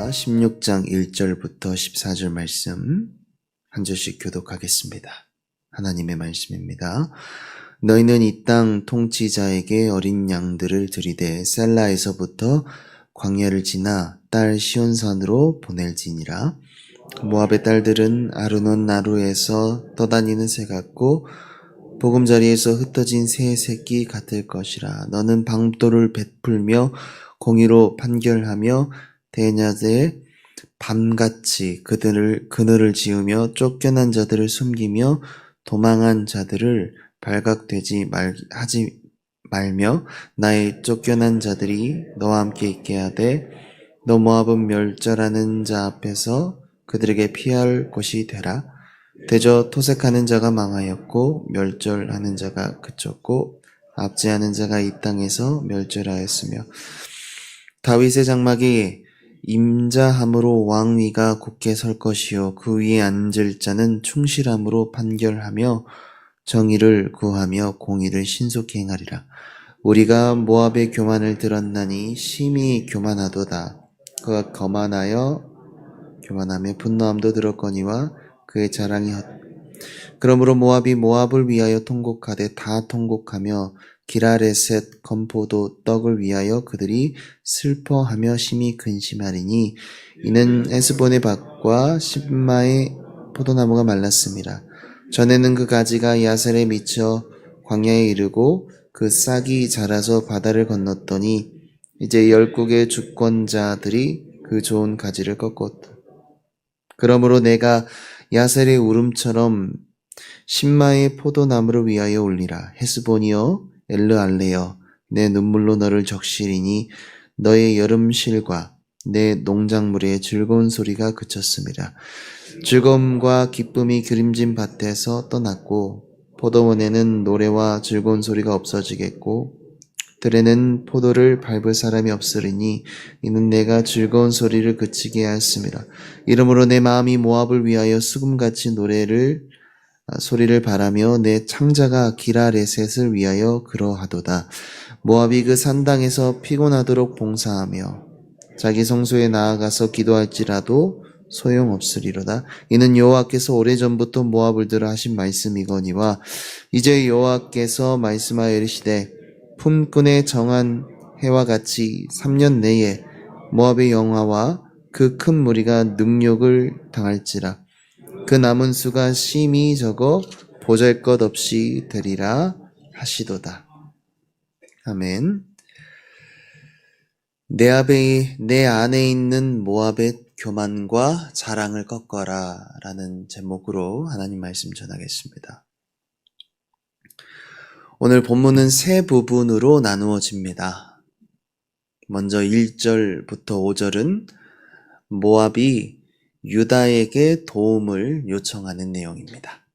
여호수아 16장 1절부터 14절 말씀 한 절씩 교독하겠습니다. 하나님의 말씀입니다. 너희는 이 땅 통치자에게 어린 양들을 들이되 셀라에서부터 광야를 지나 딸 시온산으로 보낼지니라. 모압의 딸들은 아르논 나루에서 떠다니는 새 같고 보금자리에서 흩어진 새 새끼 같을 것이라. 너는 방도를 베풀며 공의로 판결하며 대낮에 밤같이 그늘을 지으며 쫓겨난 자들을 숨기며 도망한 자들을 하지 말며 나의 쫓겨난 자들이 너와 함께 있게 하되 너 모압은 멸절하는 자 앞에서 그들에게 피할 곳이 되라. 대저 토색하는 자가 망하였고 멸절하는 자가 그쳤고 압제하는 자가 이 땅에서 멸절하였으며 다윗의 장막이 임자함으로 왕위가 굳게 설 것이요 그 위에 앉을 자는 충실함으로 판결하며 정의를 구하며 공의를 신속히 행하리라. 우리가 모압의 교만을 들었나니 심히 교만하도다. 그가 교만하며 분노함도 들었거니와 그의 자랑이 그러므로 모압이 모압을 위하여 통곡하되 다 통곡하며 기라레셋 건포도 떡을 위하여 그들이 슬퍼하며 심히 근심하리니 이는 에스본의 밭과 십마의 포도나무가 말랐습니다. 전에는 그 가지가 야셀에 미쳐 광야에 이르고 그 싹이 자라서 바다를 건넜더니 이제 열국의 주권자들이 그 좋은 가지를 꺾었다. 그러므로 내가 야셀의 울음처럼 신마의 포도나무를 위하여 울리라. 헤스본이여 엘르알레여 내 눈물로 너를 적시리니 너의 여름실과 내 농작물의 즐거운 소리가 그쳤습니다. 즐거움과 기쁨이 기름진 밭에서 떠났고 포도원에는 노래와 즐거운 소리가 없어지겠고 들에는 포도를 밟을 사람이 없으리니 이는 내가 즐거운 소리를 그치게 하였습니다. 이러므로 내 마음이 모압을 위하여 수금같이 소리를 바라며 내 창자가 기라레셋을 위하여 그러하도다. 모압이 그 산당에서 피곤하도록 봉사하며 자기 성소에 나아가서 기도할지라도 소용없으리로다. 이는 여호와께서 오래전부터 모압을 들어 하신 말씀이거니와 이제 여호와께서 말씀하여 이르시되 품꾼에 정한 해와 같이 3년 내에 모압의 영화와 그 큰 무리가 능욕을 당할지라. 그 남은 수가 심히 적어 보잘것없이 되리라 하시도다. 아멘. 내 안에 있는 모압의 교만과 자랑을 꺾어라 라는 제목으로 하나님 말씀 전하겠습니다. 오늘 본문은 세 부분으로 나누어집니다. 먼저 1절부터 5절은 모압이 유다에게 도움을 요청하는 내용입니다.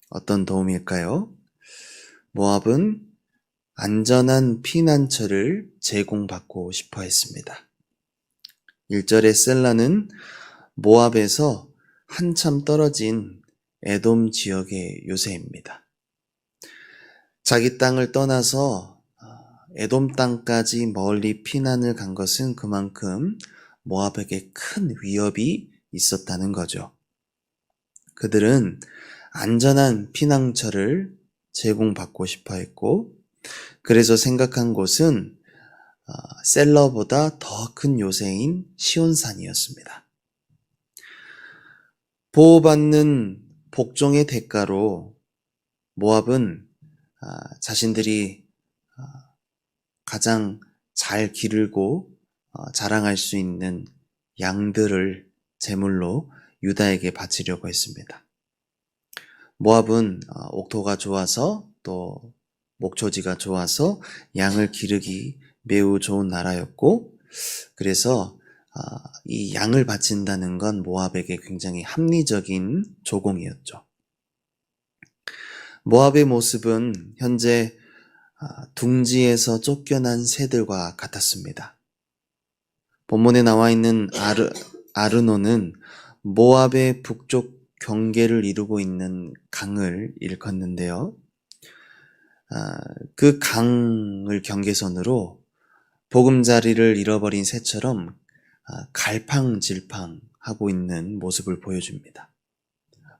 어떤 도움일까요? 모압은 안전한 피난처를 제공받고 싶어 했습니다. 1절의 셀라는 모압에서 한참 떨어진 에돔 지역의 요새입니다. 자기 땅을 떠나서 에돔 땅까지 멀리 피난을 간 것은 그만큼 모압에게 큰 위협이 있었다는 거죠. 그들은 안전한 피난처를 제공받고 싶어 했고 그래서 생각한 곳은 셀러보다 더 큰 요새인 시온산이었습니다. 보호받는 복종의 대가로 모압은 자신들이 가장 잘 기르고 자랑할 수 있는 양들을 제물로 유다에게 바치려고 했습니다. 모압은 옥토가 좋아서 또 목초지가 좋아서 양을 기르기 매우 좋은 나라였고 그래서 이 양을 바친다는 건 모압에게 굉장히 합리적인 조공이었죠. 모압의 모습은 현재 둥지에서 쫓겨난 새들과 같았습니다. 본문에 나와 있는 아르논은 모압의 북쪽 경계를 이루고 있는 강을 일컫는데요. 그 강을 경계선으로 보금자리를 잃어버린 새처럼 갈팡질팡하고 있는 모습을 보여줍니다.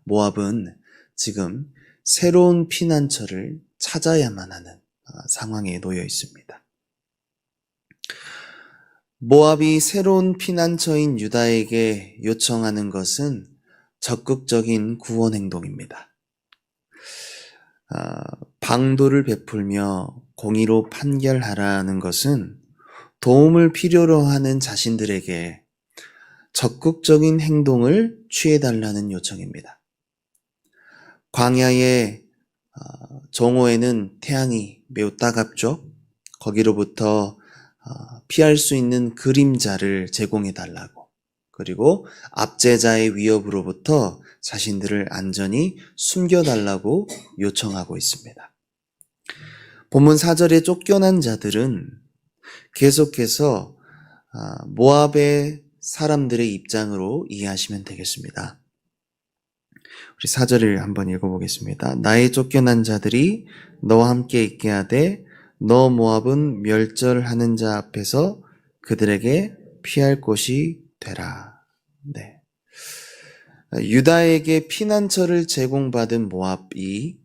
모압은 지금 새로운 피난처를 찾아야만 하는 상황에 놓여 있습니다. 모압이 새로운 피난처인 유다에게 요청하는 것은 적극적인 구원 행동입니다. 방도를 베풀며 공의로 판결하라는 것은 도움을 필요로 하는 자신들에게 적극적인 행동을 취해달라는 요청입니다. 광야의 정오에는 태양이 매우 따갑죠. 거기로부터 피할 수 있는 그림자를 제공해달라고, 그리고 압제자의 위협으로부터 자신들을 안전히 숨겨달라고 요청하고 있습니다. 본문 4절에 쫓겨난 자들은 계속해서 모압의 사람들의 입장으로 이해하시면 되겠습니다. 우리 4절을 한번 읽어보겠습니다. 나의 쫓겨난 자들이 너와 함께 있게 하되 너 모압은 멸절하는 자 앞에서 그들에게 피할 곳이 되라. 네. 유다에게 피난처를 제공받은 모압이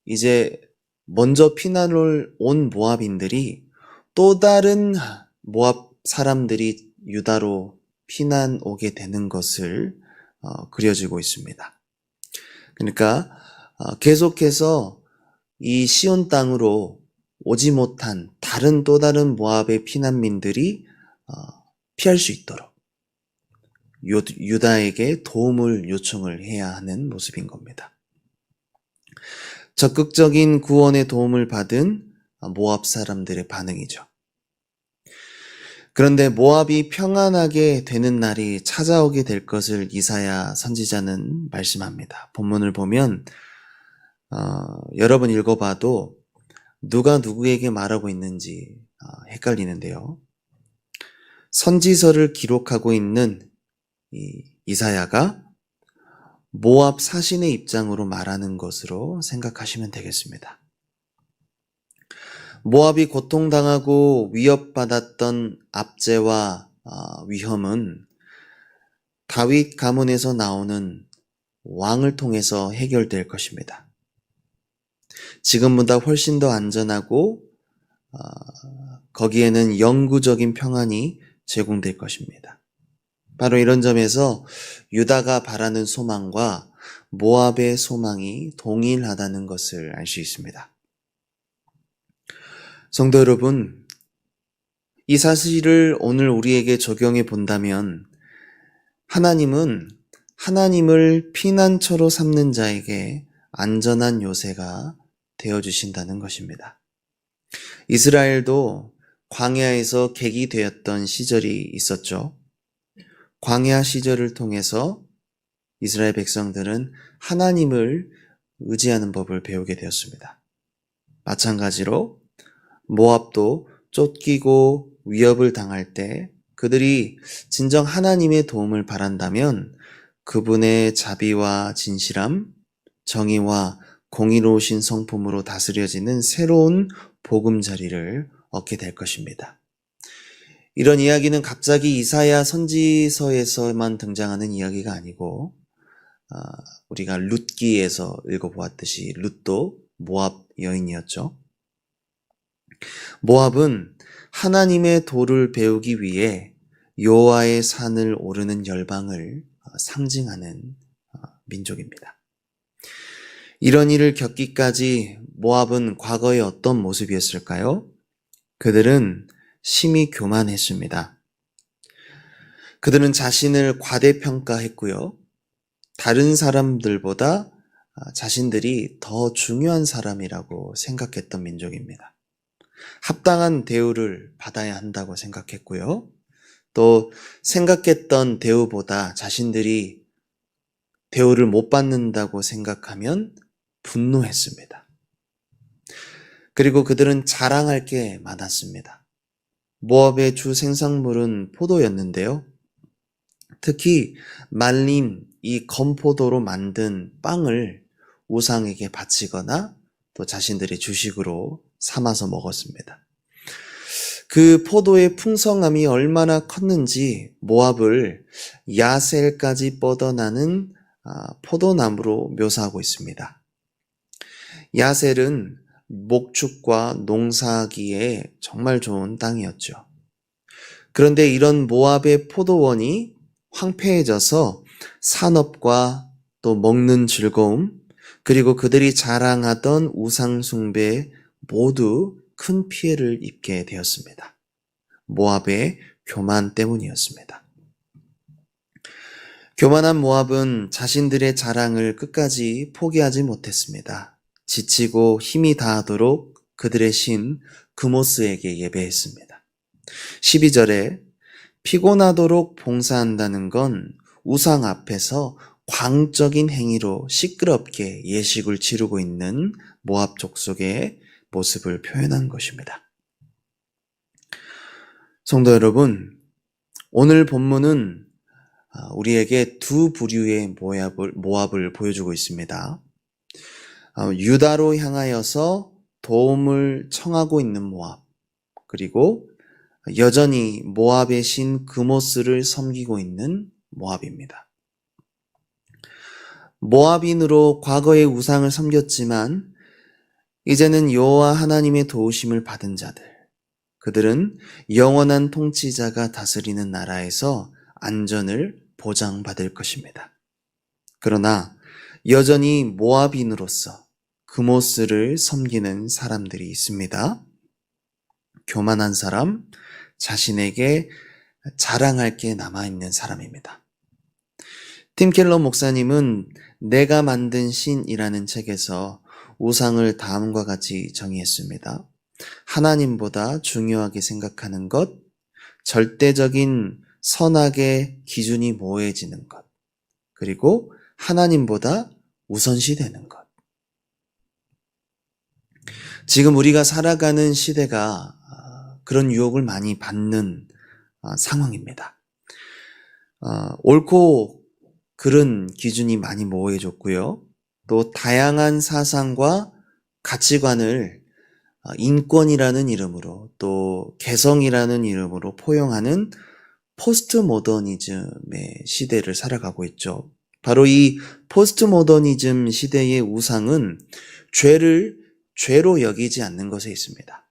이제 먼저 피난을 온 모압인들이 또 다른 모압 사람들이 유다로 피난 오게 되는 것을 그려지고 있습니다. 그러니까 계속해서 이 시온 땅으로 오지 못한 다른 또 다른 모압의 피난민들이 피할 수 있도록 유다에게 도움을 요청을 해야 하는 모습인 겁니다. 적극적인 구원의 도움을 받은 모압 사람들의 반응이죠. 그런데 모압이 평안하게 되는 날이 찾아오게 될 것을 이사야 선지자는 말씀합니다. 본문을 보면 여러 번 읽어봐도 누가 누구에게 말하고 있는지 헷갈리는데요. 선지서를 기록하고 있는 이 이사야가 모압 사신의 입장으로 말하는 것으로 생각하시면 되겠습니다. 모압이 고통당하고 위협받았던 압제와 위험은 다윗 가문에서 나오는 왕을 통해서 해결될 것입니다. 지금보다 훨씬 더 안전하고 거기에는 영구적인 평안이 제공될 것입니다. 바로 이런 점에서 유다가 바라는 소망과 모압의 소망이 동일하다는 것을 알 수 있습니다. 성도 여러분, 이 사실을 오늘 우리에게 적용해 본다면 하나님은 하나님을 피난처로 삼는 자에게 안전한 요새가 되어주신다는 것입니다. 이스라엘도 광야에서 객이 되었던 시절이 있었죠. 광야 시절을 통해서 이스라엘 백성들은 하나님을 의지하는 법을 배우게 되었습니다. 마찬가지로 모압도 쫓기고 위협을 당할 때 그들이 진정 하나님의 도움을 바란다면 그분의 자비와 진실함, 정의와 공의로우신 성품으로 다스려지는 새로운 보금자리를 얻게 될 것입니다. 이런 이야기는 갑자기 이사야 선지서에서만 등장하는 이야기가 아니고 우리가 룻기에서 읽어보았듯이 룻도 모압 여인이었죠. 모압은 하나님의 도를 배우기 위해 여호와의 산을 오르는 열방을 상징하는 민족입니다. 이런 일을 겪기까지 모압은 과거에 어떤 모습이었을까요? 그들은 심히 교만했습니다. 그들은 자신을 과대평가했고요. 다른 사람들보다 자신들이 더 중요한 사람이라고 생각했던 민족입니다. 합당한 대우를 받아야 한다고 생각했고요. 또 생각했던 대우보다 자신들이 대우를 못 받는다고 생각하면 분노했습니다. 그리고 그들은 자랑할 게 많았습니다. 모압의 주 생산물은 포도였는데요. 특히 말린 이 건포도로 만든 빵을 우상에게 바치거나 또 자신들의 주식으로 삼아서 먹었습니다. 그 포도의 풍성함이 얼마나 컸는지 모압을 야셀까지 뻗어나는 포도나무로 묘사하고 있습니다. 야셀은 목축과 농사하기에 정말 좋은 땅이었죠. 그런데 이런 모압의 포도원이 황폐해져서 산업과 또 먹는 즐거움, 그리고 그들이 자랑하던 우상 숭배에 모두 큰 피해를 입게 되었습니다. 모압의 교만 때문이었습니다. 교만한 모압은 자신들의 자랑을 끝까지 포기하지 못했습니다. 지치고 힘이 다하도록 그들의 신 그모스에게 예배했습니다. 12절에 피곤하도록 봉사한다는 건 우상 앞에서 광적인 행위로 시끄럽게 예식을 치르고 있는 모압 족속의 모습을 표현한 것입니다. 성도 여러분, 오늘 본문은 우리에게 두 부류의 모압을 보여주고 있습니다. 유다로 향하여서 도움을 청하고 있는 모압, 그리고 여전히 모압의 신 그모스를 섬기고 있는 모압입니다. 모압인으로 과거의 우상을 섬겼지만 이제는 여호와 하나님의 도우심을 받은 자들, 그들은 영원한 통치자가 다스리는 나라에서 안전을 보장받을 것입니다. 그러나 여전히 모압인으로서 그모스를 섬기는 사람들이 있습니다. 교만한 사람, 자신에게 자랑할 게 남아있는 사람입니다. 팀 켈러 목사님은 내가 만든 신이라는 책에서 우상을 다음과 같이 정의했습니다. 하나님보다 중요하게 생각하는 것, 절대적인 선악의 기준이 모호해지는 것, 그리고 하나님보다 우선시되는 것. 지금 우리가 살아가는 시대가 그런 유혹을 많이 받는 상황입니다. 옳고 그른 기준이 많이 모호해졌고요. 또 다양한 사상과 가치관을 인권이라는 이름으로 또 개성이라는 이름으로 포용하는 포스트 모더니즘의 시대를 살아가고 있죠. 바로 이 포스트 모더니즘 시대의 우상은 죄를 죄로 여기지 않는 것에 있습니다.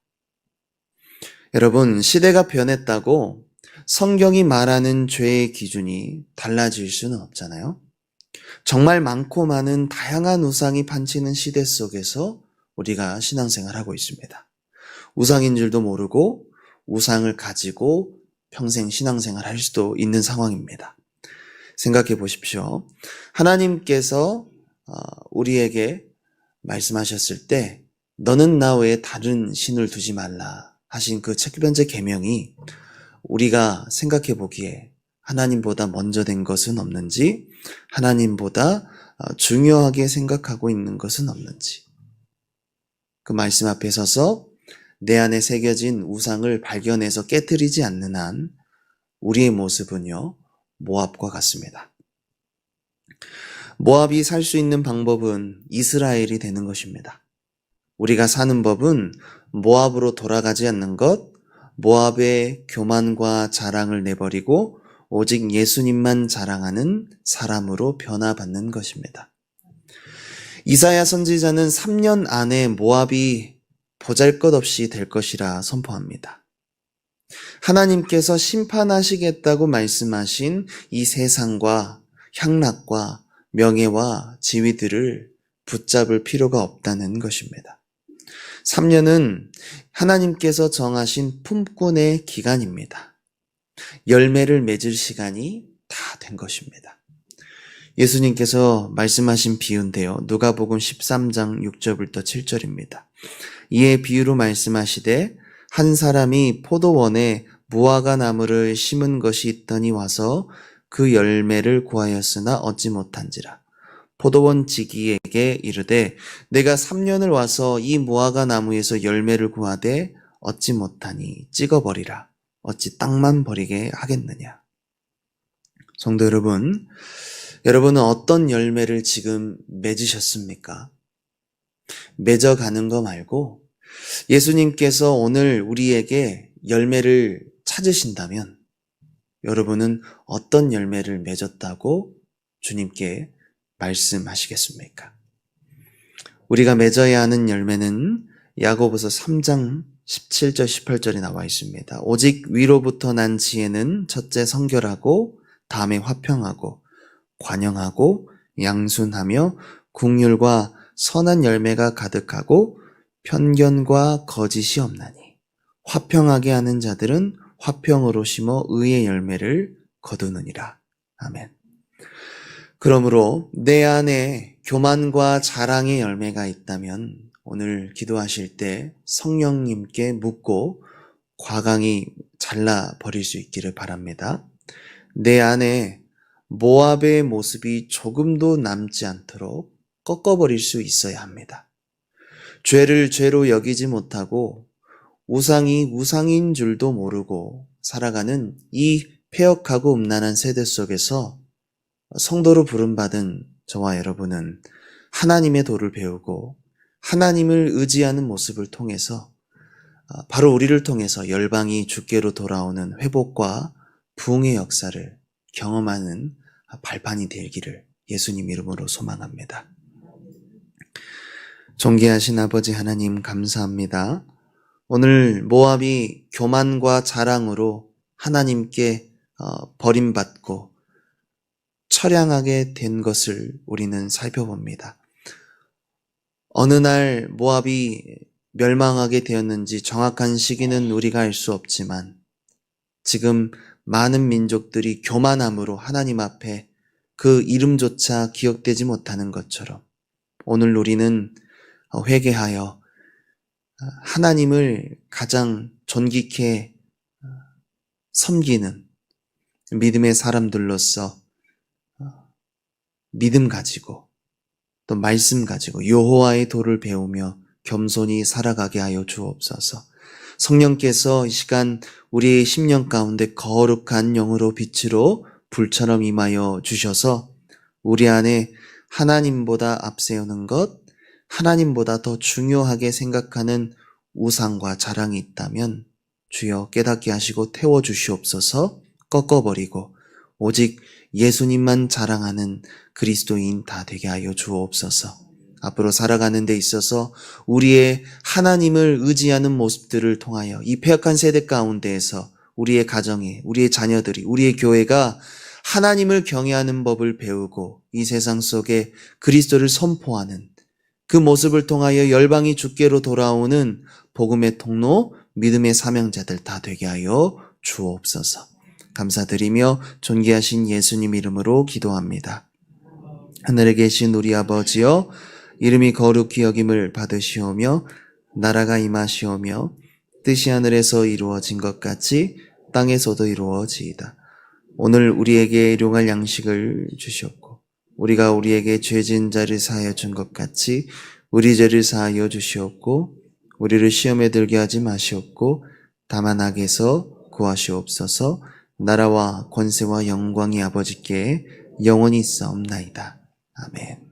여러분, 시대가 변했다고 성경이 말하는 죄의 기준이 달라질 수는 없잖아요. 정말 많고 많은 다양한 우상이 판치는 시대 속에서 우리가 신앙생활하고 있습니다. 우상인 줄도 모르고 우상을 가지고 평생 신앙생활 할 수도 있는 상황입니다. 생각해 보십시오. 하나님께서 우리에게 말씀하셨을 때 너는 나 외에 다른 신을 두지 말라 하신 그 첫 번째 계명이 우리가 생각해 보기에 하나님보다 먼저 된 것은 없는지, 하나님보다 중요하게 생각하고 있는 것은 없는지, 그 말씀 앞에 서서 내 안에 새겨진 우상을 발견해서 깨트리지 않는 한 우리의 모습은요, 모압과 같습니다. 모압이 살 수 있는 방법은 이스라엘이 되는 것입니다. 우리가 사는 법은 모압으로 돌아가지 않는 것, 모압의 교만과 자랑을 내버리고 오직 예수님만 자랑하는 사람으로 변화받는 것입니다. 이사야 선지자는 3년 안에 모압이 보잘것없이 될 것이라 선포합니다. 하나님께서 심판하시겠다고 말씀하신 이 세상과 향락과 명예와 지위들을 붙잡을 필요가 없다는 것입니다. 3년은 하나님께서 정하신 품꾼의 기간입니다. 열매를 맺을 시간이 다 된 것입니다. 예수님께서 말씀하신 비유인데요. 누가복음 13장 6절부터 7절입니다. 이에 비유로 말씀하시되 한 사람이 포도원에 무화과 나무를 심은 것이 있더니 와서 그 열매를 구하였으나 얻지 못한지라. 포도원 지기에게 이르되 내가 3년을 와서 이 무화과 나무에서 열매를 구하되 얻지 못하니 찍어버리라. 어찌 땅만 버리게 하겠느냐. 성도 여러분, 여러분은 어떤 열매를 지금 맺으셨습니까? 맺어가는 거 말고 예수님께서 오늘 우리에게 열매를 찾으신다면 여러분은 어떤 열매를 맺었다고 주님께 말씀하시겠습니까? 우리가 맺어야 하는 열매는 야고보서 3장 17절 18절에 나와 있습니다. 오직 위로부터 난 지혜는 첫째 성결하고 다음에 화평하고 관영하고 양순하며 긍휼과 선한 열매가 가득하고 편견과 거짓이 없나니 화평하게 하는 자들은 화평으로 심어 의의 열매를 거두느니라. 아멘. 그러므로 내 안에 교만과 자랑의 열매가 있다면 오늘 기도하실 때 성령님께 묻고 과감히 잘라버릴 수 있기를 바랍니다. 내 안에 모압의 모습이 조금도 남지 않도록 꺾어버릴 수 있어야 합니다. 죄를 죄로 여기지 못하고 우상이 우상인 줄도 모르고 살아가는 이 폐역하고 음란한 세대 속에서 성도로 부름받은 저와 여러분은 하나님의 도를 배우고 하나님을 의지하는 모습을 통해서 바로 우리를 통해서 열방이 주께로 돌아오는 회복과 부흥의 역사를 경험하는 발판이 되기를 예수님 이름으로 소망합니다. 존귀하신 아버지 하나님 감사합니다. 오늘 모압이 교만과 자랑으로 하나님께 버림받고 처량하게 된 것을 우리는 살펴봅니다. 어느 날 모압이 멸망하게 되었는지 정확한 시기는 우리가 알 수 없지만 지금 많은 민족들이 교만함으로 하나님 앞에 그 이름조차 기억되지 못하는 것처럼 오늘 우리는 회개하여 하나님을 가장 존귀케 섬기는 믿음의 사람들로서 믿음 가지고 또 말씀 가지고 여호와의 도를 배우며 겸손히 살아가게 하여 주옵소서. 성령께서 이 시간 우리의 심령 가운데 거룩한 영으로 빛으로 불처럼 임하여 주셔서 우리 안에 하나님보다 앞세우는 것, 하나님보다 더 중요하게 생각하는 우상과 자랑이 있다면 주여 깨닫게 하시고 태워주시옵소서. 꺾어버리고 오직 예수님만 자랑하는 그리스도인 다 되게 하여 주옵소서. 앞으로 살아가는 데 있어서 우리의 하나님을 의지하는 모습들을 통하여 이 폐역한 세대 가운데에서 우리의 가정이, 우리의 자녀들이, 우리의 교회가 하나님을 경외하는 법을 배우고 이 세상 속에 그리스도를 선포하는 그 모습을 통하여 열방이 주께로 돌아오는 복음의 통로, 믿음의 사명자들 다 되게 하여 주옵소서. 감사드리며 존귀하신 예수님 이름으로 기도합니다. 하늘에 계신 우리 아버지여, 이름이 거룩히 여김을 받으시오며 나라가 임하시오며 뜻이 하늘에서 이루어진 것 같이 땅에서도 이루어지이다. 오늘 우리에게 일용할 양식을 주시옵고 우리가 우리에게 죄진 자를 사하여 준 것 같이 우리 죄를 사하여 주시옵고 우리를 시험에 들게 하지 마시옵고 다만 악에서 구하시옵소서. 나라와 권세와 영광이 아버지께 영원히 있사옵나이다. 아멘.